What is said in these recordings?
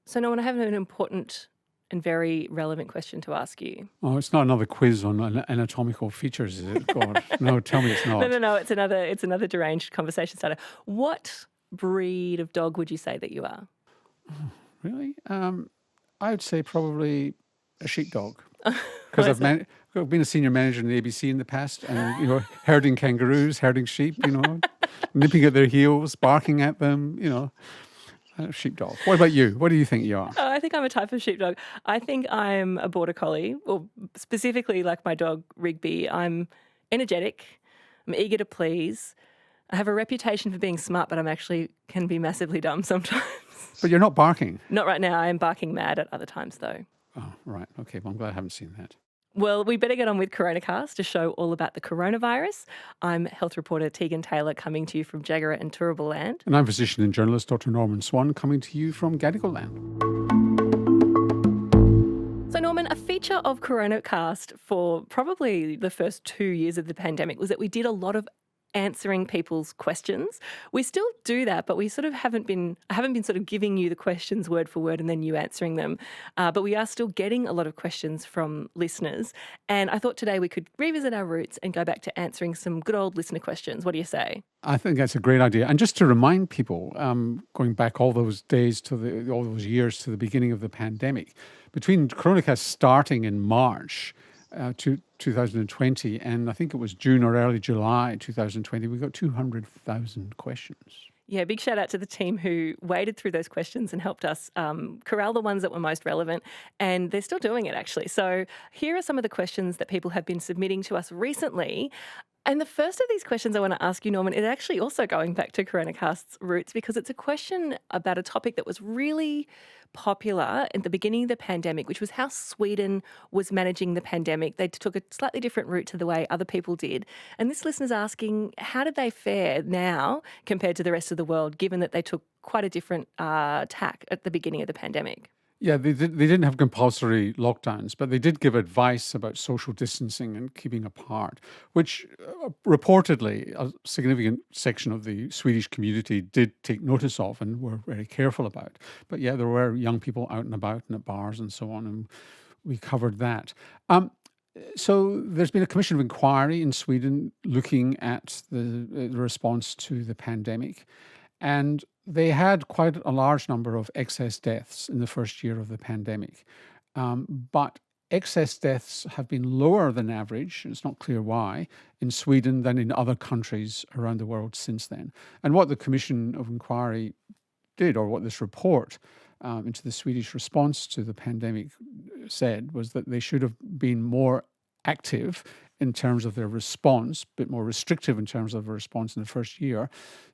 So, Norman, I have an important and very relevant question to ask you. Oh, it's not another quiz on anatomical features, is it? God, no, tell me it's not. No. It's another deranged conversation starter. What breed of dog would you say that you are? Really? I would say probably a sheepdog. Why Because is that? I've been a senior manager in the ABC in the past, and herding kangaroos, herding sheep, nipping at their heels, barking at them, sheepdog. What about you? What do you think you are? Oh, I think I'm a type of sheepdog. I think I'm a border collie, or specifically like my dog Rigby. I'm energetic. I'm eager to please. I have a reputation for being smart, but I'm actually can be massively dumb sometimes. But you're not barking. Not right now. I am barking mad at other times, though. Oh, right. Okay. Well, I'm glad I haven't seen that. Well, we better get on with Coronacast, a show all about the coronavirus. I'm health reporter Tegan Taylor, coming to you from Jagera and Turrbal Land. And I'm physician and journalist Dr. Norman Swan, coming to you from Gadigal Land. So, Norman, a feature of Coronacast for probably the first 2 years of the pandemic was that we did a lot of answering people's questions. We still do that, but we sort of haven't been sort of giving you the questions word for word and then you answering them. But we are still getting a lot of questions from listeners. And I thought today we could revisit our roots and go back to answering some good old listener questions. What do you say? I think that's a great idea. And just to remind people, going back all those days to all those years to the beginning of the pandemic, between Coronacast starting in March 2020, and I think it was June or early July 2020, we got 200,000 questions. Yeah, big shout out to the team who waded through those questions and helped us corral the ones that were most relevant. And they're still doing it, actually. So here are some of the questions that people have been submitting to us recently. And the first of these questions I want to ask you, Norman, is actually also going back to Coronacast's roots, because it's a question about a topic that was really popular at the beginning of the pandemic, which was how Sweden was managing the pandemic. They took a slightly different route to the way other people did. And this listener's asking, how did they fare now compared to the rest of the world, given that they took quite a different tack at the beginning of the pandemic? Yeah, they didn't have compulsory lockdowns, but they did give advice about social distancing and keeping apart, which reportedly a significant section of the Swedish community did take notice of and were very careful about. But yeah, there were young people out and about and at bars and so on, and we covered that. So there's been a commission of inquiry in Sweden looking at the response to the pandemic. And they had quite a large number of excess deaths in the first year of the pandemic. But excess deaths have been lower than average, it's not clear why, in Sweden than in other countries around the world since then. And what the Commission of Inquiry did, or what this report into the Swedish response to the pandemic said, was that they should have been more active in terms of their response, a bit more restrictive in terms of the response in the first year,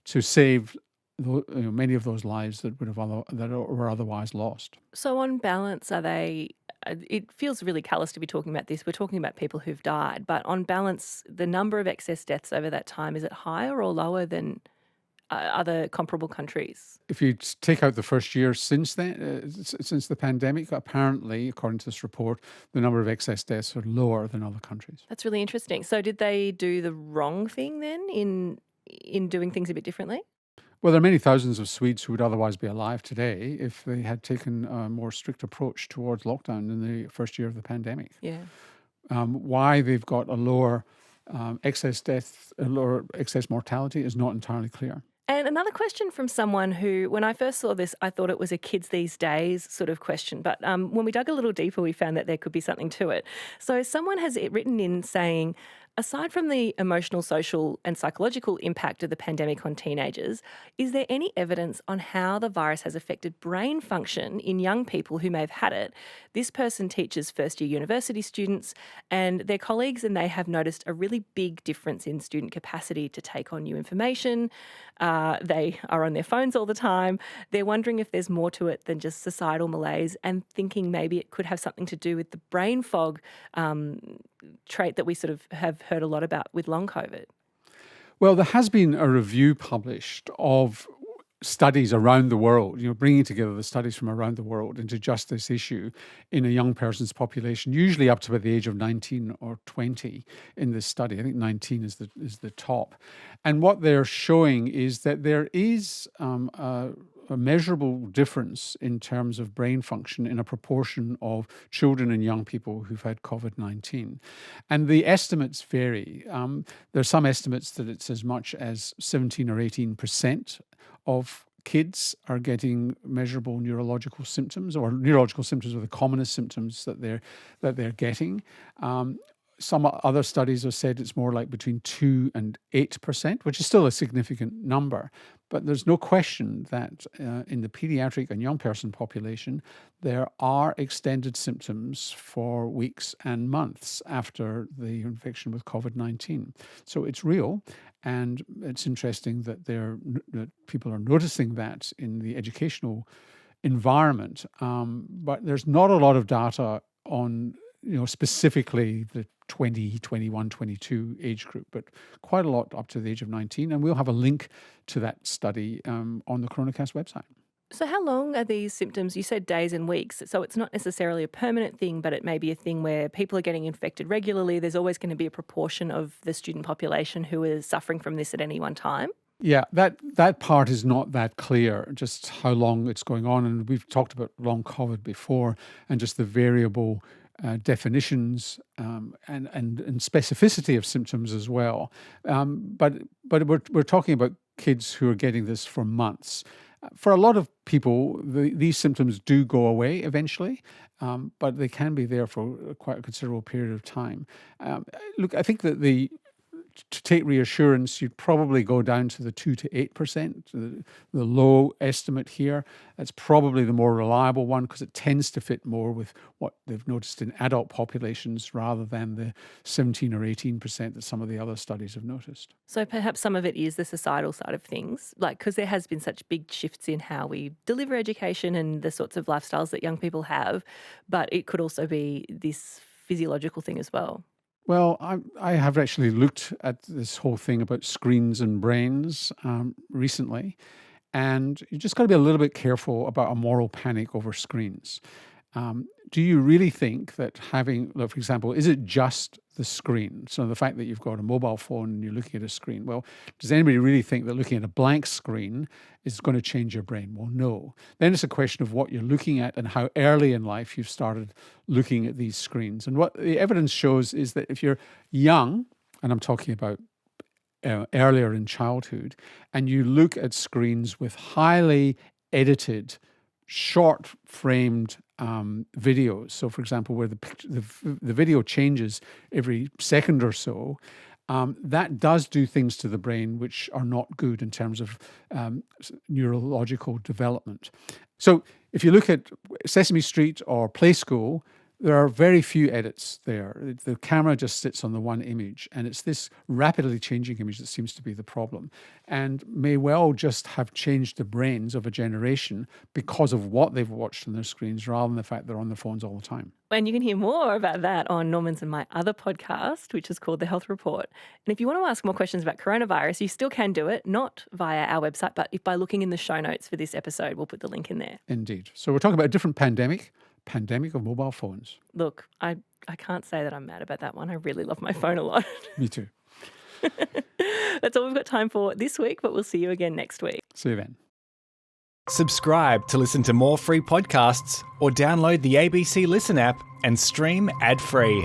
to save many of those lives that were otherwise lost. So on balance, are they? It feels really callous to be talking about this. We're talking about people who've died, but on balance, the number of excess deaths over that time, is it higher or lower than other comparable countries? If you take out the first year since then, since the pandemic, apparently, according to this report, the number of excess deaths are lower than other countries. That's really interesting. So did they do the wrong thing then in doing things a bit differently? Well, there are many thousands of Swedes who would otherwise be alive today if they had taken a more strict approach towards lockdown in the first year of the pandemic. Yeah. Why they've got a lower excess death, a lower excess mortality is not entirely clear. And another question from someone who, when I first saw this, I thought it was a kids these days sort of question. But when we dug a little deeper, we found that there could be something to it. So someone has written in saying, aside from the emotional, social and psychological impact of the pandemic on teenagers, is there any evidence on how the virus has affected brain function in young people who may have had it? This person teaches first-year university students and their colleagues, and they have noticed a really big difference in student capacity to take on new information. They are on their phones all the time. They're wondering if there's more to it than just societal malaise, and thinking maybe it could have something to do with the brain fog trait that we sort of have heard a lot about with long COVID. Well, there has been a review published of studies around the world, bringing together the studies from around the world into just this issue in a young person's population, usually up to about the age of 19 or 20 in this study. I think 19 is the top. And what they're showing is that there is a a measurable difference in terms of brain function in a proportion of children and young people who've had COVID-19. And the estimates vary. There are some estimates that it's as much as 17 or 18% of kids are getting measurable neurological symptoms, or neurological symptoms are the commonest symptoms that they're getting. Some other studies have said it's more like between 2 and 8%, which is still a significant number. But there's no question that in the pediatric and young person population, there are extended symptoms for weeks and months after the infection with COVID-19. So it's real. And it's interesting that that people are noticing that in the educational environment. But there's not a lot of data on specifically the 20, 21, 22 age group, but quite a lot up to the age of 19. And we'll have a link to that study on the Coronacast website. So how long are these symptoms? You said days and weeks. So it's not necessarily a permanent thing, but it may be a thing where people are getting infected regularly. There's always going to be a proportion of the student population who is suffering from this at any one time. Yeah, that part is not that clear, just how long it's going on. And we've talked about long COVID before, and just the variable definitions and specificity of symptoms as well. But we're talking about kids who are getting this for months. For a lot of people, these symptoms do go away eventually, but they can be there for quite a considerable period of time. Look, I think that to take reassurance, you'd probably go down to the 2 to 8%, the low estimate here. That's probably the more reliable one because it tends to fit more with what they've noticed in adult populations rather than the 17 or 18% that some of the other studies have noticed. So perhaps some of it is the societal side of things, like because there has been such big shifts in how we deliver education and the sorts of lifestyles that young people have, but it could also be this physiological thing as well. Well, I have actually looked at this whole thing about screens and brains recently, and you just got to be a little bit careful about a moral panic over screens. Do you really think that for example, is it just the screen? So the fact that you've got a mobile phone and you're looking at a screen, well, does anybody really think that looking at a blank screen is going to change your brain? Well, no. Then it's a question of what you're looking at and how early in life you've started looking at these screens. And what the evidence shows is that if you're young, and I'm talking about earlier in childhood, and you look at screens with highly edited, short-framed videos. So, for example, where the video changes every second or so, that does do things to the brain which are not good in terms of neurological development. So, if you look at Sesame Street or Play School, there are very few edits there. The camera just sits on the one image, and it's this rapidly changing image that seems to be the problem, and may well just have changed the brains of a generation because of what they've watched on their screens rather than the fact they're on their phones all the time. And you can hear more about that on Norman's and my other podcast, which is called The Health Report. And if you want to ask more questions about coronavirus, you still can do it, not via our website, but by looking in the show notes for this episode. We'll put the link in there. Indeed. So we're talking about a different pandemic of mobile phones. Look, I can't say that I'm mad about that one. I really love my phone a lot. Me too. That's all we've got time for this week, but we'll see you again next week. See you then. Subscribe to listen to more free podcasts or download the ABC Listen app and stream ad-free.